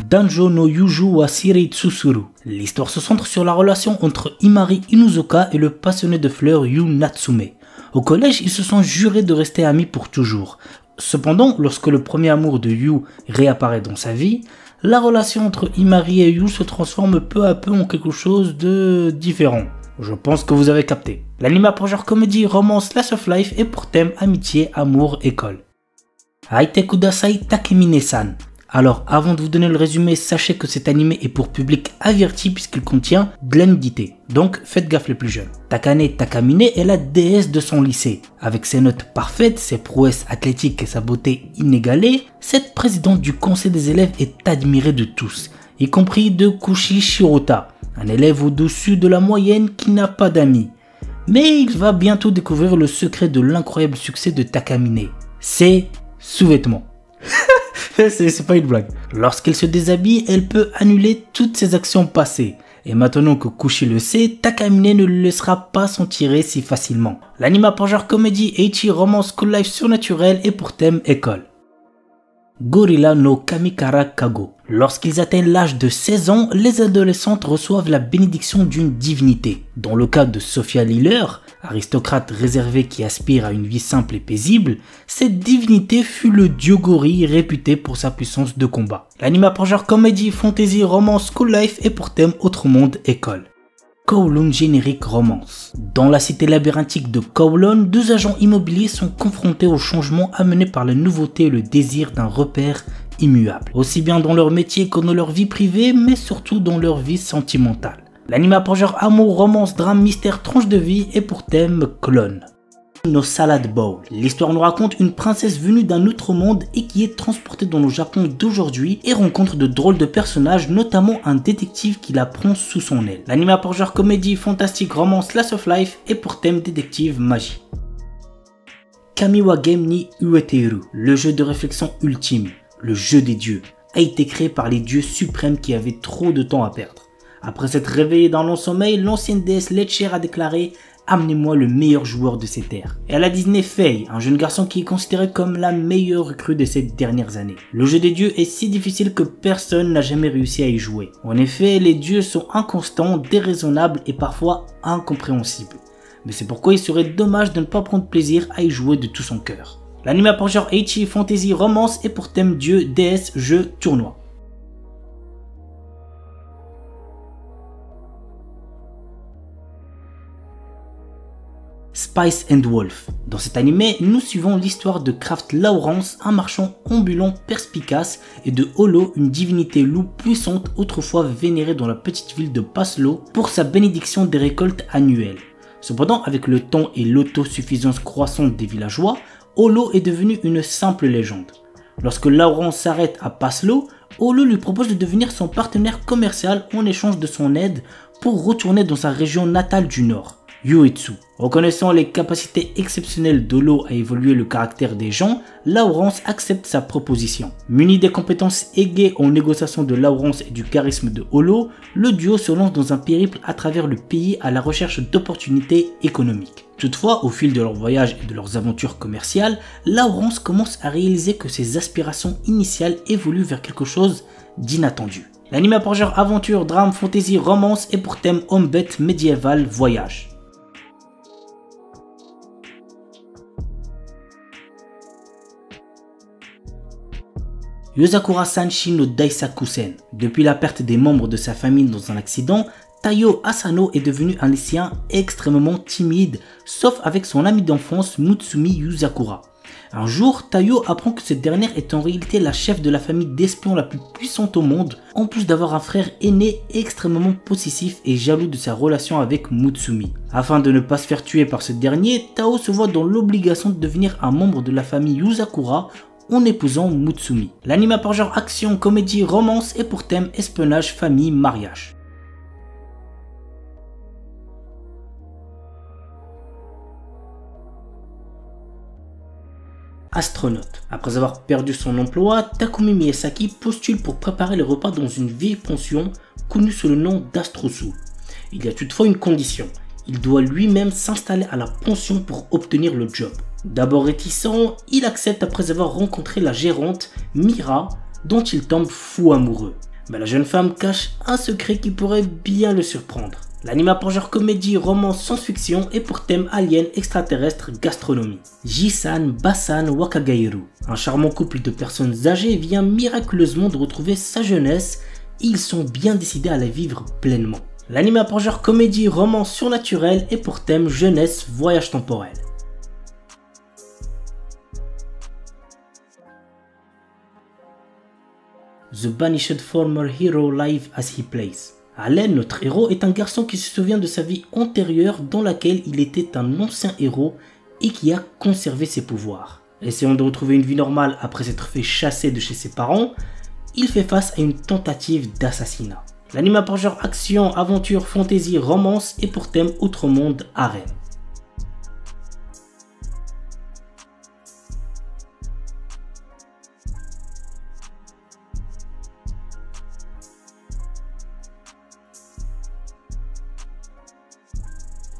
Danjo no Yuju wa Shirei Tsusuru. L'histoire se centre sur la relation entre Imari Inuzuka et le passionné de fleurs Yu Natsume. Au collège, ils se sont jurés de rester amis pour toujours. Cependant, lorsque le premier amour de Yu réapparaît dans sa vie, la relation entre Imari et Yu se transforme peu à peu en quelque chose de différent. Je pense que vous avez capté. L'anime a pour genre comédie, romance, slice of life et pour thème amitié, amour, école. Aite kudasai Takemine-san. Alors, avant de vous donner le résumé, sachez que cet animé est pour public averti puisqu'il contient de la nudité. Donc, faites gaffe les plus jeunes. Takane Takamine est la déesse de son lycée. Avec ses notes parfaites, ses prouesses athlétiques et sa beauté inégalée, cette présidente du conseil des élèves est admirée de tous, y compris de Kushi Shirota, un élève au-dessus de la moyenne qui n'a pas d'amis. Mais il va bientôt découvrir le secret de l'incroyable succès de Takamine. Ses sous-vêtements. C'est pas une blague. Lorsqu'elle se déshabille, elle peut annuler toutes ses actions passées. Et maintenant que Kushi le sait, Takamine ne le laissera pas s'en tirer si facilement. L'anime a pour genre comédie, ecchi, romance, school life surnaturel et pour thème école. Gorilla no Kamikara Kago. Lorsqu'ils atteignent l'âge de 16 ans, les adolescentes reçoivent la bénédiction d'une divinité. Dans le cas de Sophia Liller, aristocrate réservée qui aspire à une vie simple et paisible, cette divinité fut le dieu gorille réputé pour sa puissance de combat. L'anime a pour genre comédie, fantasy, romance, school life et pour thème autre monde, école. Kowloon Générique Romance. Dans la cité labyrinthique de Kowloon, deux agents immobiliers sont confrontés aux changements amenés par la nouveauté et le désir d'un repère immuable, aussi bien dans leur métier que dans leur vie privée, mais surtout dans leur vie sentimentale. L'anime a pour genre amour, romance, drame, mystère, tranche de vie et pour thème clone. No Salad Bowl. L'histoire nous raconte une princesse venue d'un autre monde et qui est transportée dans le Japon d'aujourd'hui et rencontre de drôles de personnages, notamment un détective qui la prend sous son aile. L'anime a pour genre comédie, fantastique, romance, slice of life et pour thème détective magie. Kamiwa Game ni Ueteru, le jeu de réflexion ultime, le jeu des dieux, a été créé par les dieux suprêmes qui avaient trop de temps à perdre. Après s'être réveillé dans long sommeil, l'ancienne déesse Letcher a déclaré « Amenez-moi le meilleur joueur de ces terres ». Et elle a désigné Faye, un jeune garçon qui est considéré comme la meilleure recrue de ces dernières années. Le jeu des dieux est si difficile que personne n'a jamais réussi à y jouer. En effet, les dieux sont inconstants, déraisonnables et parfois incompréhensibles. Mais c'est pourquoi il serait dommage de ne pas prendre plaisir à y jouer de tout son cœur. L'anime a pour genre ecchi, fantasy, romance et pour thème dieu, déesse, jeu, tournoi. Spice and Wolf. Dans cet animé, nous suivons l'histoire de Kraft Lawrence, un marchand ambulant perspicace, et de Holo, une divinité loup puissante autrefois vénérée dans la petite ville de Paslo pour sa bénédiction des récoltes annuelles. Cependant, avec le temps et l'autosuffisance croissante des villageois, Holo est devenu une simple légende. Lorsque Lawrence s'arrête à Paslo, Holo lui propose de devenir son partenaire commercial en échange de son aide pour retourner dans sa région natale du nord, Uetsu. Reconnaissant les capacités exceptionnelles d'Holo à évoluer le caractère des gens, Lawrence accepte sa proposition. Muni des compétences aiguës en négociation de Lawrence et du charisme de Holo, le duo se lance dans un périple à travers le pays à la recherche d'opportunités économiques. Toutefois, au fil de leur voyage et de leurs aventures commerciales, Lawrence commence à réaliser que ses aspirations initiales évoluent vers quelque chose d'inattendu. L'anime a pour genre aventure, drame, fantasy, romance et pour thème homme-bête médiéval, voyage. Yozakura Sanshi no Daisakusen. Depuis la perte des membres de sa famille dans un accident, Taiyo Asano est devenu un lycéen extrêmement timide, sauf avec son ami d'enfance Mutsumi Yuzakura. Un jour, Taiyo apprend que cette dernière est en réalité la chef de la famille d'espions la plus puissante au monde, en plus d'avoir un frère aîné extrêmement possessif et jaloux de sa relation avec Mutsumi. Afin de ne pas se faire tuer par ce dernier, Tao se voit dans l'obligation de devenir un membre de la famille Yuzakura en épousant Mutsumi. L'anime a pour genre action, comédie, romance et pour thème espionnage, famille, mariage. astronaute. Après avoir perdu son emploi, Takumi Miyazaki postule pour préparer les repas dans une vieille pension connue sous le nom d'Astrosu. Il y a toutefois une condition. Il doit lui-même s'installer à la pension pour obtenir le job. D'abord réticent, il accepte après avoir rencontré la gérante Mira, dont il tombe fou amoureux. Mais la jeune femme cache un secret qui pourrait bien le surprendre. L'anime a pour genre comédie, romance, science-fiction et pour thème alien, extraterrestre, gastronomie. Jisan, Basan, Wakagairu. Un charmant couple de personnes âgées vient miraculeusement de retrouver sa jeunesse et ils sont bien décidés à la vivre pleinement. L'anime a pour genre comédie, romance surnaturelle et pour thème jeunesse, voyage temporel. The Banished Former Hero Live as He Plays. Allen, notre héros, est un garçon qui se souvient de sa vie antérieure dans laquelle il était un ancien héros et qui a conservé ses pouvoirs. Essayant de retrouver une vie normale après s'être fait chasser de chez ses parents, il fait face à une tentative d'assassinat. L'anime a pour genre action, aventure, fantasy, romance et pour thème Outre Monde, harem.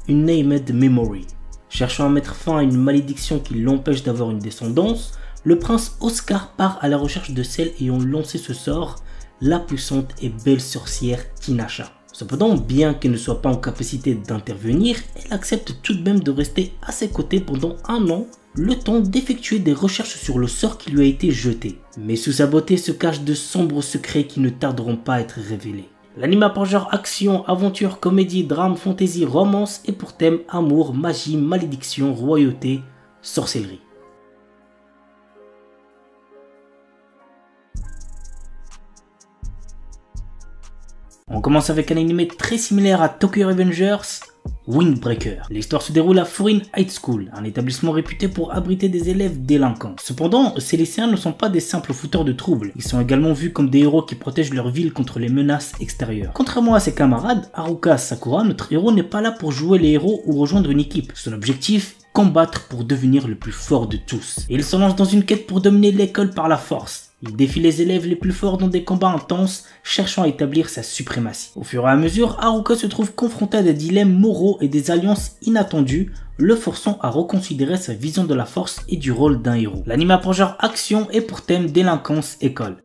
Une Named Memory. Cherchant à mettre fin à une malédiction qui l'empêche d'avoir une descendance, le prince Oscar part à la recherche de celle ayant lancé ce sort, la puissante et belle sorcière Tinasha. Cependant, bien qu'elle ne soit pas en capacité d'intervenir, elle accepte tout de même de rester à ses côtés pendant un an, le temps d'effectuer des recherches sur le sort qui lui a été jeté. Mais sous sa beauté se cachent de sombres secrets qui ne tarderont pas à être révélés. L'anime a pour genre action, aventure, comédie, drame, fantasy, romance et pour thème amour, magie, malédiction, royauté, sorcellerie. On commence avec un anime très similaire à Tokyo Revengers, Windbreaker. L'histoire se déroule à Furin High School, un établissement réputé pour abriter des élèves délinquants. Cependant, ces lycéens ne sont pas des simples fouteurs de troubles, ils sont également vus comme des héros qui protègent leur ville contre les menaces extérieures. Contrairement à ses camarades, Haruka Sakura, notre héros n'est pas là pour jouer les héros ou rejoindre une équipe. Son objectif, combattre pour devenir le plus fort de tous. Et il se lance dans une quête pour dominer l'école par la force. Il défie les élèves les plus forts dans des combats intenses, cherchant à établir sa suprématie. Au fur et à mesure, Haruka se trouve confronté à des dilemmes moraux et des alliances inattendues, le forçant à reconsidérer sa vision de la force et du rôle d'un héros. L'anime a pour genre action et pour thème délinquance école.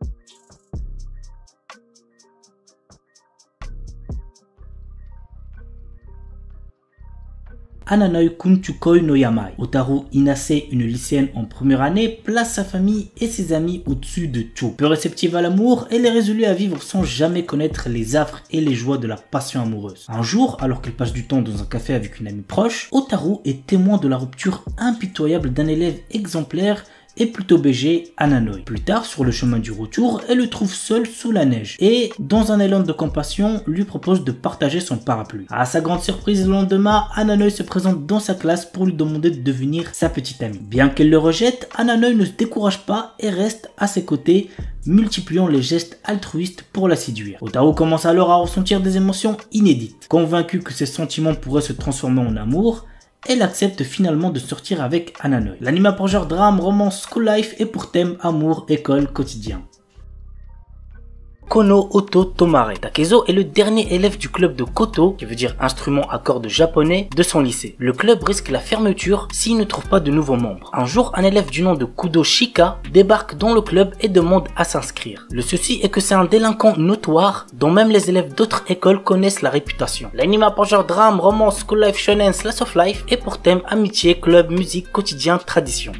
Ananoi Kunchukoi no Yamai. Otaru Inase, une lycéenne en première année, place sa famille et ses amis au-dessus de tout. Peu réceptive à l'amour, elle est résolue à vivre sans jamais connaître les affres et les joies de la passion amoureuse. Un jour, alors qu'elle passe du temps dans un café avec une amie proche, Otaru est témoin de la rupture impitoyable d'un élève exemplaire et plutôt BG, Ananoi. Plus tard, sur le chemin du retour, elle le trouve seul sous la neige et, dans un élan de compassion, lui propose de partager son parapluie. À sa grande surprise, le lendemain, Ananoi se présente dans sa classe pour lui demander de devenir sa petite amie. Bien qu'elle le rejette, Ananoi ne se décourage pas et reste à ses côtés, multipliant les gestes altruistes pour la séduire. Otaru commence alors à ressentir des émotions inédites. Convaincue que ses sentiments pourraient se transformer en amour, elle accepte finalement de sortir avec Ananoi. L'anime a pour genre drame, romance, school life et pour thème amour, école, quotidien. Kono Oto Tomare. Takezo est le dernier élève du club de koto, qui veut dire instrument à cordes japonais, de son lycée. Le club risque la fermeture s'il ne trouve pas de nouveaux membres. Un jour, un élève du nom de Kudo Shika débarque dans le club et demande à s'inscrire. Le souci est que c'est un délinquant notoire dont même les élèves d'autres écoles connaissent la réputation. L'anime a pour genre drame, romance, school life, shonen, slice of life et pour thème amitié, club, musique, quotidien, tradition.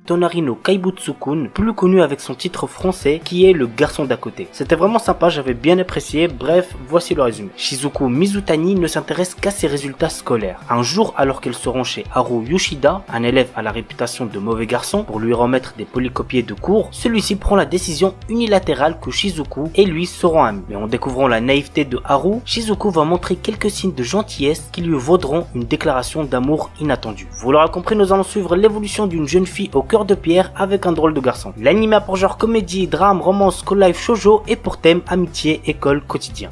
Tonari no Kaibutsu-kun, plus connu avec son titre français qui est Le garçon d'à côté. C'était vraiment sympa, j'avais bien apprécié, bref, voici le résumé. Shizuko Mizutani ne s'intéresse qu'à ses résultats scolaires. Un jour, alors qu'elle se rend chez Haru Yoshida, un élève à la réputation de mauvais garçon, pour lui remettre des polycopiés de cours, celui-ci prend la décision unilatérale que Shizuko et lui seront amis. Mais en découvrant la naïveté de Haru, Shizuko va montrer quelques signes de gentillesse qui lui vaudront une déclaration d'amour inattendue. Vous l'aurez compris, nous allons suivre l'évolution d'une jeune fille au cœur de pierre avec un drôle de garçon. L'anime a pour genre comédie, drame, romance, school life, shoujo et pour thème amitié, école, quotidien.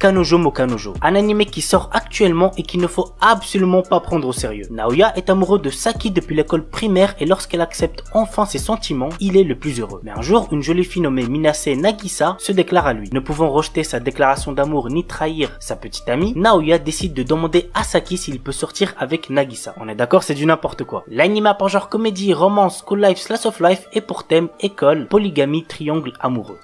Kanojo mo Kanojo, un anime qui sort actuellement et qu'il ne faut absolument pas prendre au sérieux. Naoya est amoureux de Saki depuis l'école primaire et lorsqu'elle accepte enfin ses sentiments, il est le plus heureux. Mais un jour, une jolie fille nommée Minase Nagisa se déclare à lui. Ne pouvant rejeter sa déclaration d'amour ni trahir sa petite amie, Naoya décide de demander à Saki s'il peut sortir avec Nagisa. On est d'accord, c'est du n'importe quoi. L'anime a pour genre comédie, romance, school life, slice of life et pour thème école, polygamie, triangle amoureux.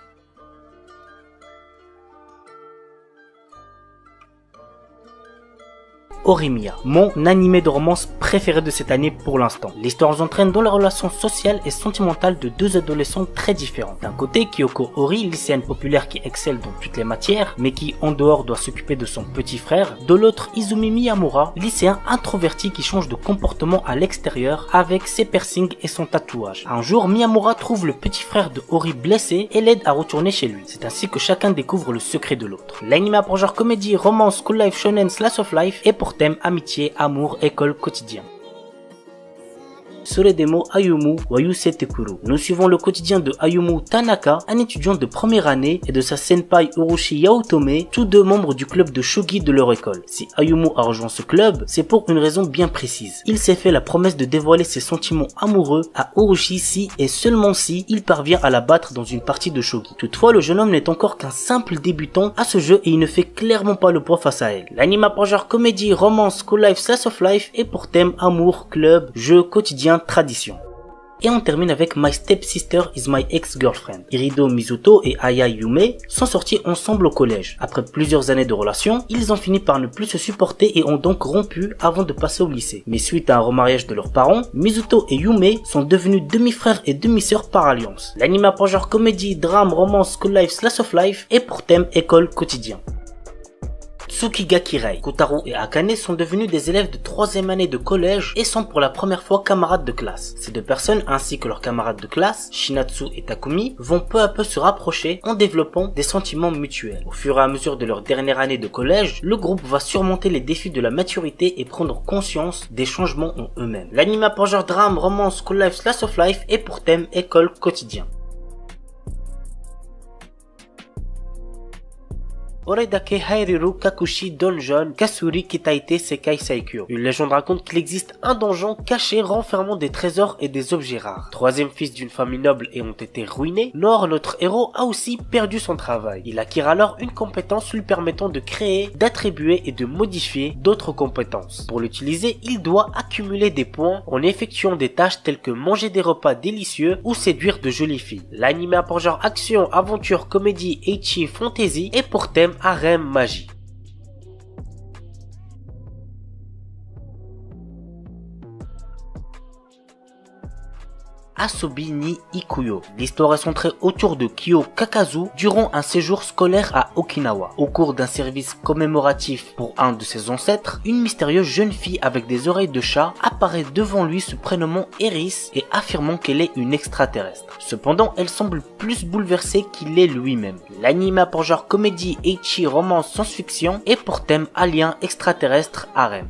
Horimiya, mon animé de romance préféré de cette année pour l'instant. L'histoire nous entraîne dans les relations sociales et sentimentales de deux adolescents très différents. D'un côté, Kyoko Ori, lycéenne populaire qui excelle dans toutes les matières, mais qui en dehors doit s'occuper de son petit frère. De l'autre, Izumi Miyamura, lycéen introverti qui change de comportement à l'extérieur avec ses piercings et son tatouage. Un jour, Miyamura trouve le petit frère de Ori blessé et l'aide à retourner chez lui. C'est ainsi que chacun découvre le secret de l'autre. L'anime a pour genre comédie, romance, school life, shonen, slice of life et pour thème amitié, amour, école, quotidien. Soredemo Ayumu wa Yusetekuru. Nous suivons le quotidien de Ayumu Tanaka, un étudiant de première année, et de sa senpai Urushi Yaotome, tous deux membres du club de shogi de leur école. Si Ayumu a rejoint ce club, c'est pour une raison bien précise. Il s'est fait la promesse de dévoiler ses sentiments amoureux à Urushi si et seulement si il parvient à la battre dans une partie de shogi. Toutefois, le jeune homme n'est encore qu'un simple débutant à ce jeu et il ne fait clairement pas le poids face à elle. L'anime a pour genre comédie, romance, school life, slice of life et pour thème amour, club, jeu, quotidien, tradition. Et on termine avec My Stepsister is My Ex-Girlfriend. Hirido Mizuto et Aya Yume sont sortis ensemble au collège. Après plusieurs années de relation, ils ont fini par ne plus se supporter et ont donc rompu avant de passer au lycée. Mais suite à un remariage de leurs parents, Mizuto et Yume sont devenus demi-frères et demi-sœurs par alliance. L'anime a pour genre comédie, drame, romance, school life, slice of life et pour thème école, quotidien. Tsukigakirei. Kotaro et Akane sont devenus des élèves de 3e année de collège et sont pour la première fois camarades de classe. Ces deux personnes ainsi que leurs camarades de classe, Shinatsu et Takumi, vont peu à peu se rapprocher en développant des sentiments mutuels. Au fur et à mesure de leur dernière année de collège, le groupe va surmonter les défis de la maturité et prendre conscience des changements en eux-mêmes. L'anime a pour genre drame, romance, school life, slice of life et pour thème école, quotidien. Oredake Hairiru Kakushi Donjon Kasuri Kitaite Sekai Saikyo. Une légende raconte qu'il existe un donjon caché renfermant des trésors et des objets rares. Troisième fils d'une famille noble et ont été ruinés, Nor, notre héros, a aussi perdu son travail. Il acquiert alors une compétence lui permettant de créer, d'attribuer et de modifier d'autres compétences. Pour l'utiliser, il doit accumuler des points en effectuant des tâches telles que manger des repas délicieux ou séduire de jolies filles. L'anime a pour genre action, aventure, comédie, ecchi, fantasy et pour thème harem magie. Asobi ni Ikuyo. L'histoire est centrée autour de Kyo Kakazu durant un séjour scolaire à Okinawa. Au cours d'un service commémoratif pour un de ses ancêtres, une mystérieuse jeune fille avec des oreilles de chat apparaît devant lui se prénommant Eris et affirmant qu'elle est une extraterrestre. Cependant, elle semble plus bouleversée qu'il est lui-même. L'anime a pour genre comédie, ecchi, romance, science-fiction et pour thème alien, extraterrestre, harem.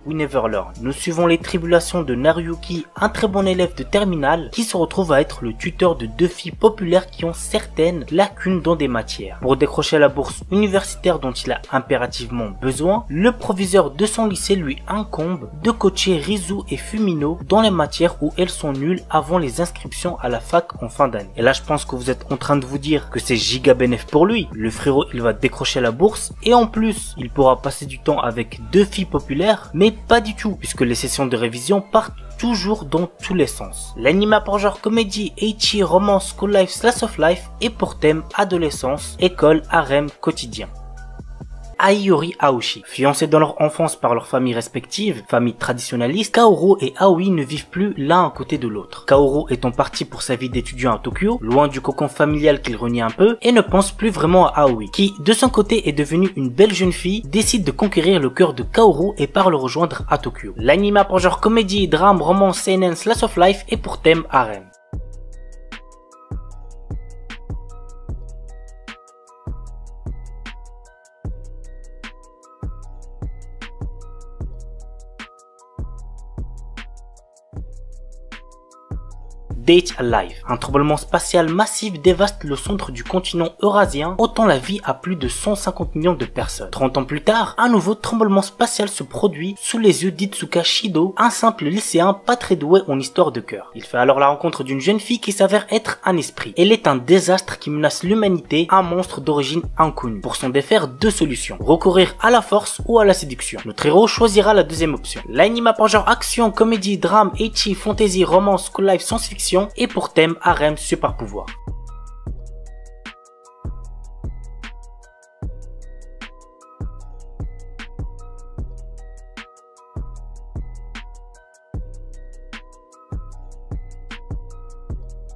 We Never Learn. Nous suivons les tribulations de Naruyuki, un très bon élève de terminale, qui se retrouve à être le tuteur de deux filles populaires qui ont certaines lacunes dans des matières. Pour décrocher la bourse universitaire dont il a impérativement besoin, le proviseur de son lycée lui incombe de coacher Rizu et Fumino dans les matières où elles sont nulles avant les inscriptions à la fac en fin d'année. Et là je pense que vous êtes en train de vous dire que c'est giga bénéf pour lui. Le frérot il va décrocher la bourse et en plus il pourra passer du temps avec deux filles populaires, mais pas du tout, puisque les sessions de révision partent toujours dans tous les sens. L'anime a pour genre comédie, ecchi, romance, school life, slice of life et pour thème adolescence, école, harem, quotidien. Aiyori Aoshi. Fiancés dans leur enfance par leurs familles respectives, famille traditionnaliste, Kaoru et Aoi ne vivent plus l'un à côté de l'autre. Kaoru étant parti pour sa vie d'étudiant à Tokyo, loin du cocon familial qu'il renie un peu, et ne pense plus vraiment à Aoi, qui, de son côté, est devenue une belle jeune fille, décide de conquérir le cœur de Kaoru et part le rejoindre à Tokyo. L'anime a pour genre comédie, drame, romance, seinen, slice of life et pour thème harem. Date Alive. Un tremblement spatial massif dévaste le centre du continent eurasien, ôtant la vie à plus de 150 millions de personnes. 30 ans plus tard, un nouveau tremblement spatial se produit sous les yeux d'Itsuka Shido, un simple lycéen pas très doué en histoire de cœur. Il fait alors la rencontre d'une jeune fille qui s'avère être un esprit. Elle est un désastre qui menace l'humanité, un monstre d'origine inconnue. Pour s'en défaire, deux solutions: recourir à la force ou à la séduction. Notre héros choisira la deuxième option. L'anime a pour genre action, comédie, drame, ecchi, fantasy, romance, school life, science-fiction et pour thème harem, super pouvoir.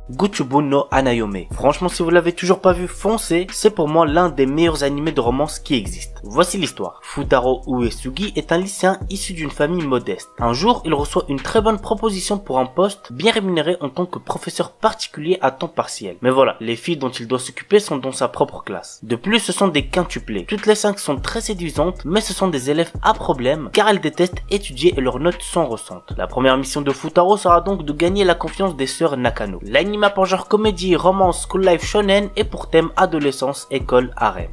Gochubu no Hanayome. Franchement, si vous l'avez toujours pas vu, foncez, c'est pour moi l'un des meilleurs animés de romance qui existent. Voici l'histoire. Futaro Uesugi est un lycéen issu d'une famille modeste. Un jour, il reçoit une très bonne proposition pour un poste bien rémunéré en tant que professeur particulier à temps partiel. Mais voilà, les filles dont il doit s'occuper sont dans sa propre classe. De plus, ce sont des quintuplés. Toutes les 5 sont très séduisantes, mais ce sont des élèves à problème, car elles détestent étudier et leurs notes sont ressentent. La première mission de Futaro sera donc de gagner la confiance des sœurs Nakano. L'anime pour genre comédie, romance, school life, shonen et pour thème adolescence, école, harem.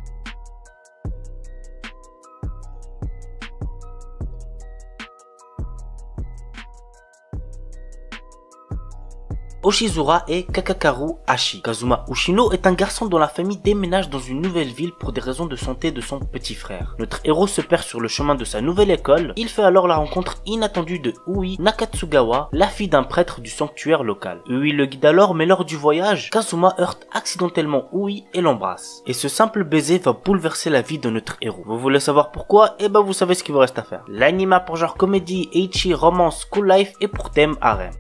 Oshizura et Kakakaru Hashi. Kazuma Ushino est un garçon dont la famille déménage dans une nouvelle ville pour des raisons de santé de son petit frère. Notre héros se perd sur le chemin de sa nouvelle école. Il fait alors la rencontre inattendue de Ui Nakatsugawa, la fille d'un prêtre du sanctuaire local. Ui le guide alors, mais lors du voyage, Kazuma heurte accidentellement Ui et l'embrasse. Et ce simple baiser va bouleverser la vie de notre héros. Vous voulez savoir pourquoi? Eh ben vous savez ce qu'il vous reste à faire. L'anime a pour genre comédie, ecchi, romance, school life et pour thème harem.